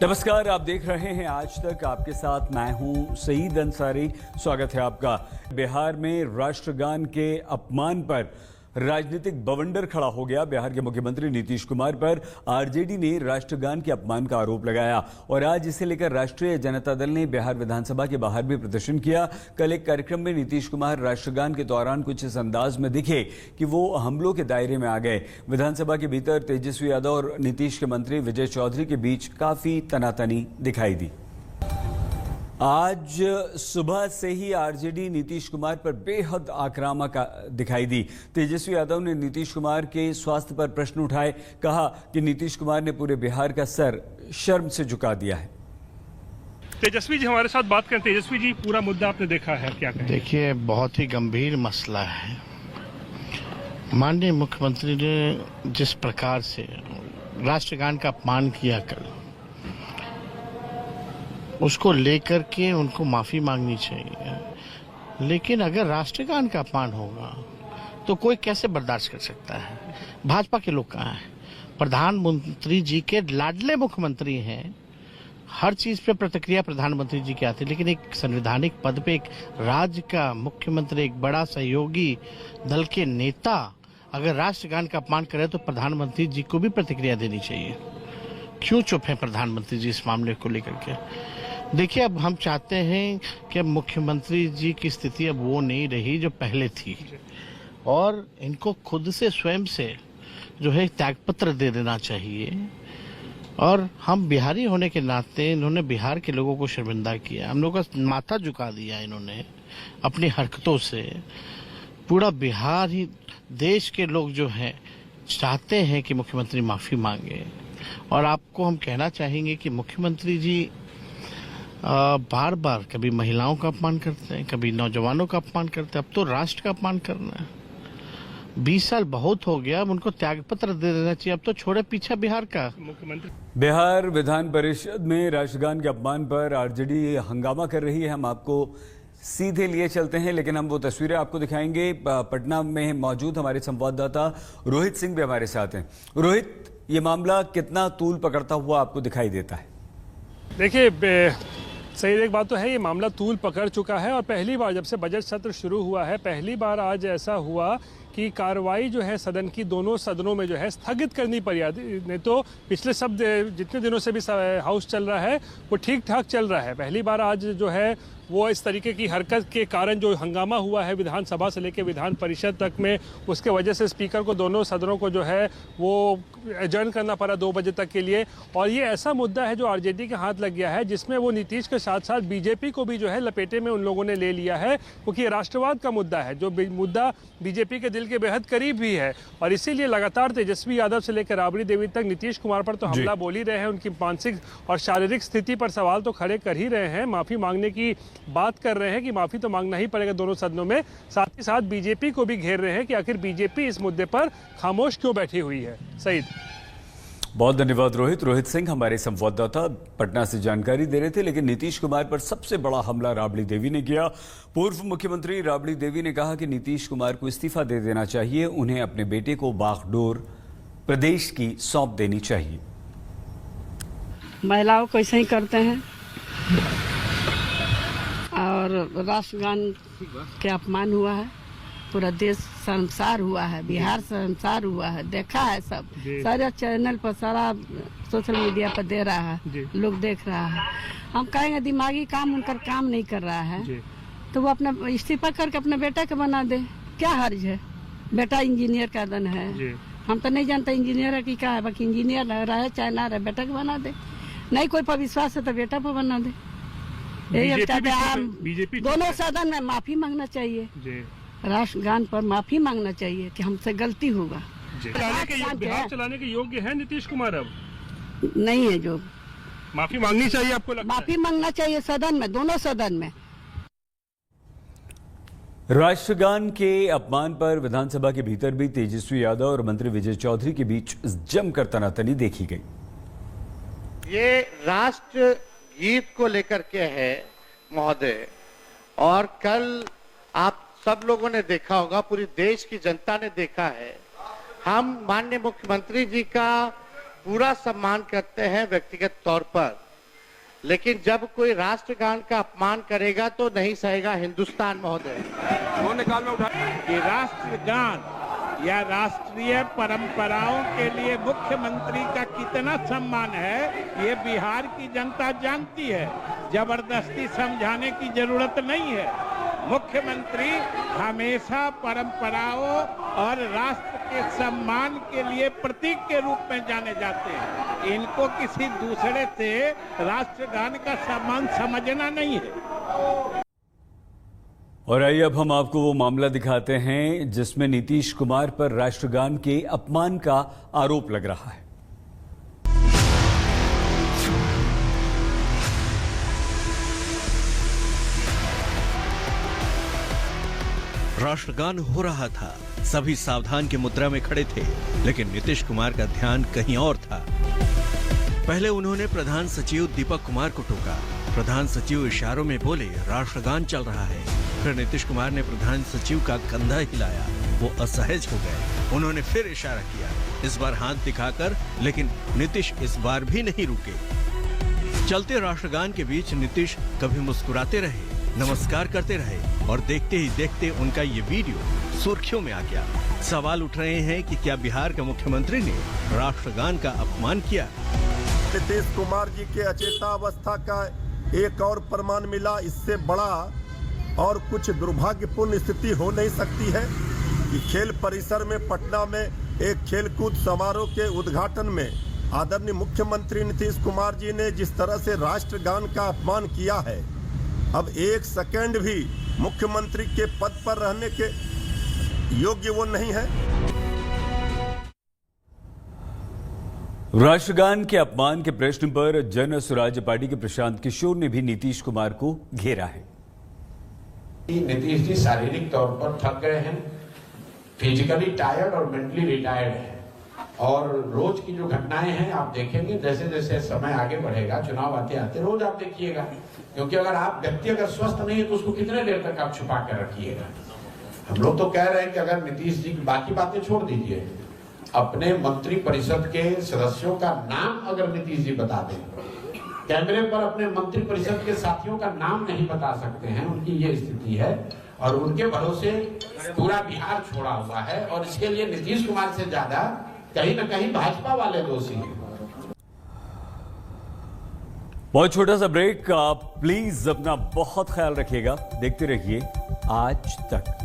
नमस्कार, आप देख रहे हैं आज तक। आपके साथ मैं हूं सईद अंसारी। स्वागत है आपका। बिहार में राष्ट्रगान के अपमान पर राजनीतिक बवंडर खड़ा हो गया। बिहार के मुख्यमंत्री नीतीश कुमार पर आरजेडी ने राष्ट्रगान के अपमान का आरोप लगाया और आज इसे लेकर राष्ट्रीय जनता दल ने बिहार विधानसभा के बाहर भी प्रदर्शन किया। कल एक कार्यक्रम में नीतीश कुमार राष्ट्रगान के दौरान कुछ इस अंदाज में दिखे कि वो हमलों के दायरे में आ गए। विधानसभा के भीतर तेजस्वी यादव और नीतीश के मंत्री विजय चौधरी के बीच काफी तनातनी दिखाई दी। आज सुबह से ही आरजेडी नीतीश कुमार पर बेहद आक्रामक दिखाई दी। तेजस्वी यादव ने नीतीश कुमार के स्वास्थ्य पर प्रश्न उठाए। कहा कि नीतीश कुमार ने पूरे बिहार का सर शर्म से झुका दिया है। तेजस्वी जी हमारे साथ बात करें। तेजस्वी जी, पूरा मुद्दा आपने देखा है, क्या कहें? देखिए, बहुत ही गंभीर मसला है। माननीय मुख्यमंत्री ने जिस प्रकार से राष्ट्रगान का अपमान किया कल, उसको लेकर के उनको माफी मांगनी चाहिए। लेकिन अगर राष्ट्रगान का अपमान होगा तो कोई कैसे बर्दाश्त कर सकता है? भाजपा के लोग कहाँ हैं? प्रधानमंत्री जी के लाडले मुख्यमंत्री हैं। हर चीज पे प्रतिक्रिया प्रधानमंत्री जी की आती है, लेकिन एक संवैधानिक पद पे एक राज्य का मुख्यमंत्री, एक बड़ा सहयोगी दल के नेता अगर राष्ट्रगान का अपमान करे तो प्रधानमंत्री जी को भी प्रतिक्रिया देनी चाहिए। क्यों चुप है प्रधानमंत्री जी इस मामले को लेकर के? देखिए, अब हम चाहते हैं कि अब मुख्यमंत्री जी की स्थिति अब वो नहीं रही जो पहले थी, और इनको खुद से स्वयं से जो है त्यागपत्र दे देना चाहिए। और हम बिहारी होने के नाते इन्होंने बिहार के लोगों को शर्मिंदा किया, हम लोग का माथा झुका दिया इन्होंने अपनी हरकतों से। पूरा बिहार ही, देश के लोग जो हैं चाहते हैं कि मुख्यमंत्री माफी मांगे। और आपको हम कहना चाहेंगे कि मुख्यमंत्री जी बार बार कभी महिलाओं का अपमान करते हैं, कभी नौजवानों का अपमान करते हैं, अब तो राष्ट्र का अपमान करना है। 20 साल बहुत हो गया, अब उनको त्यागपत्र दे देना चाहिए। अब तो छोड़े पीछा बिहार का मुख्यमंत्री। बिहार विधान परिषद में राष्ट्रगान के अपमान पर आरजेडी हंगामा कर रही है। हम आपको सीधे लिए चलते हैं, लेकिन हम वो तस्वीरें आपको दिखाएंगे। पटना में मौजूद हमारे संवाददाता रोहित सिंह भी हमारे साथ हैं। रोहित, ये मामला कितना तूल पकड़ता हुआ आपको दिखाई देता है? देखिए, सही एक बात तो है, ये मामला तूल पकड़ चुका है। और पहली बार जब से बजट सत्र शुरू हुआ है, पहली बार आज ऐसा हुआ कि कार्रवाई जो है सदन की दोनों सदनों में जो है स्थगित करनी पड़ी। नहीं तो पिछले सब जितने दिनों से भी हाउस चल रहा है वो ठीक ठाक चल रहा है। पहली बार आज जो है वो इस तरीके की हरकत के कारण जो हंगामा हुआ है विधानसभा से लेकर विधान परिषद तक में, उसके वजह से स्पीकर को दोनों सदनों को जो है वो एडजर्न करना पड़ा 2 बजे तक के लिए। और ये ऐसा मुद्दा है जो आरजेडी के हाथ लग गया है, जिसमें वो नीतीश के साथ साथ बीजेपी को भी जो है लपेटे में उन लोगों ने ले लिया है, क्योंकि ये राष्ट्रवाद का मुद्दा है, जो मुद्दा बीजेपी के दिल के बेहद करीब भी है। और इसीलिए लगातार तेजस्वी यादव से लेकर राबड़ी देवी तक नीतीश कुमार पर तो हमला बोल ही रहे हैं, उनकी मानसिक और शारीरिक स्थिति पर सवाल तो खड़े कर ही रहे हैं, माफी मांगने की बात कर रहे हैं कि माफी तो मांगना ही पड़ेगा दोनों सदनों में। साथ ही साथ बीजेपी को भी घेर रहे हैं कि आखिर बीजेपी इस मुद्दे पर खामोश क्यों बैठी हुई है। सईद, बहुत धन्यवाद रोहित। रोहित सिंह हमारे संवाददाता पटना से जानकारी दे रहे थे। लेकिन नीतीश कुमार पर सबसे बड़ा हमला राबड़ी देवी ने किया। पूर्व मुख्यमंत्री राबड़ी देवी ने कहा कि नीतीश कुमार को इस्तीफा दे देना चाहिए, उन्हें अपने बेटे को बागडोर प्रदेश की सौंप देनी चाहिए। महिलाओं को ऐसे ही करते हैं और राष्ट्रगान के अपमान हुआ है। पूरा देश शर्मसार हुआ है, बिहार शर्मसार हुआ है। देखा है सब, सारे चैनल पर, सारा सोशल मीडिया पर दे रहा है, लोग देख रहा है। हम कहेंगे दिमागी काम उनका काम नहीं कर रहा है तो वो अपना इस्तीफा करके अपने बेटा के बना दे, क्या हर्ज है? बेटा इंजीनियर का दन है, हम तो नहीं जानते इंजीनियर है कि क्या है, बाकी इंजीनियर रहे चाहे ना रहे बेटा के बना दे। नहीं कोई पर विश्वास है तो बेटा पर बना दे। बीजेपी दोनों सदन में माफी मांगना चाहिए, राष्ट्रगान पर माफी मांगना चाहिए कि हमसे गलती होगा। बिहार चलाने के योग्य है नीतीश कुमार? अब नहीं है, जो माफी मांगनी चाहिए आपको लगता है? माफी मांगना चाहिए सदन में, दोनों सदन में। राष्ट्रगान के अपमान पर विधानसभा के भीतर भी तेजस्वी यादव और मंत्री विजय चौधरी के बीच जमकर तनातनी देखी गई। ये राष्ट्र गीत को लेकर के है महोदय, और कल आप सब लोगों ने देखा होगा, पूरी देश की जनता ने देखा है। हम माननीय मुख्यमंत्री जी का पूरा सम्मान करते हैं व्यक्तिगत तौर पर, लेकिन जब कोई राष्ट्रगान का अपमान करेगा तो नहीं सहेगा हिंदुस्तान महोदय। कि राष्ट्रगान या राष्ट्रीय परंपराओं के लिए मुख्यमंत्री का कितना सम्मान है ये बिहार की जनता जानती है। जबरदस्ती समझाने की जरूरत नहीं है। मुख्यमंत्री हमेशा परंपराओं और राष्ट्र के सम्मान के लिए प्रतीक के रूप में जाने जाते हैं। इनको किसी दूसरे से राष्ट्रगान का सम्मान समझना नहीं है। और आइए अब हम आपको वो मामला दिखाते हैं जिसमें नीतीश कुमार पर राष्ट्रगान के अपमान का आरोप लग रहा है। राष्ट्रगान हो रहा था, सभी सावधान की मुद्रा में खड़े थे, लेकिन नीतीश कुमार का ध्यान कहीं और था। पहले उन्होंने प्रधान सचिव दीपक कुमार को टोका। प्रधान सचिव इशारों में बोले राष्ट्रगान चल रहा है। फिर नीतीश कुमार ने प्रधान सचिव का कंधा हिलाया, वो असहज हो गए। उन्होंने फिर इशारा किया, इस बार हाथ दिखाकर, लेकिन नीतीश इस बार भी नहीं रुके। चलते राष्ट्रगान के बीच नीतीश कभी मुस्कुराते रहे, नमस्कार करते रहे और देखते ही देखते उनका ये वीडियो सुर्खियों में आ गया। सवाल उठ रहे हैं कि क्या बिहार के मुख्यमंत्री ने राष्ट्रगान का अपमान किया? नीतीश कुमार जी के अचेतावस्था का एक और प्रमाण मिला। इससे बड़ा और कुछ दुर्भाग्यपूर्ण स्थिति हो नहीं सकती है कि खेल परिसर में पटना में एक खेलकूद समारोह के उद्घाटन में आदरणीय मुख्यमंत्री नीतीश कुमार जी ने जिस तरह से राष्ट्रगान का अपमान किया है, अब एक सेकंड भी मुख्यमंत्री के पद पर रहने के योग्य वो नहीं है। राष्ट्रगान के अपमान के प्रश्न पर जन स्वराज्य पार्टी के प्रशांत किशोर ने भी नीतीश कुमार को घेरा है। नीतीश जी शारीरिक तौर पर थक गए हैं, फिजिकली टायर्ड और मेंटली रिटायर्ड हैं, और रोज की जो घटनाएं हैं आप देखेंगे जैसे जैसे समय आगे बढ़ेगा, चुनाव आते आते रोज आप देखिएगा, क्योंकि अगर आप व्यक्ति अगर स्वस्थ नहीं है तो उसको कितने देर तक आप छुपा कर रखिएगा। हम लोग तो कह रहे हैं कि अगर नीतीश जी की बाकी बातें छोड़ दीजिए, अपने मंत्री परिषद के सदस्यों का नाम अगर नीतीश जी बता दें, कैमरे पर अपने मंत्री परिषद के साथियों का नाम नहीं बता सकते हैं, उनकी ये स्थिति है और उनके भरोसे पूरा बिहार छोड़ा हुआ है, और इसके लिए नीतीश कुमार से ज्यादा कहीं न कहीं भाजपा वाले दोषी हैं। बहुत छोटा सा ब्रेक, आप प्लीज अपना बहुत ख्याल रखिएगा, देखते रहिए आज तक।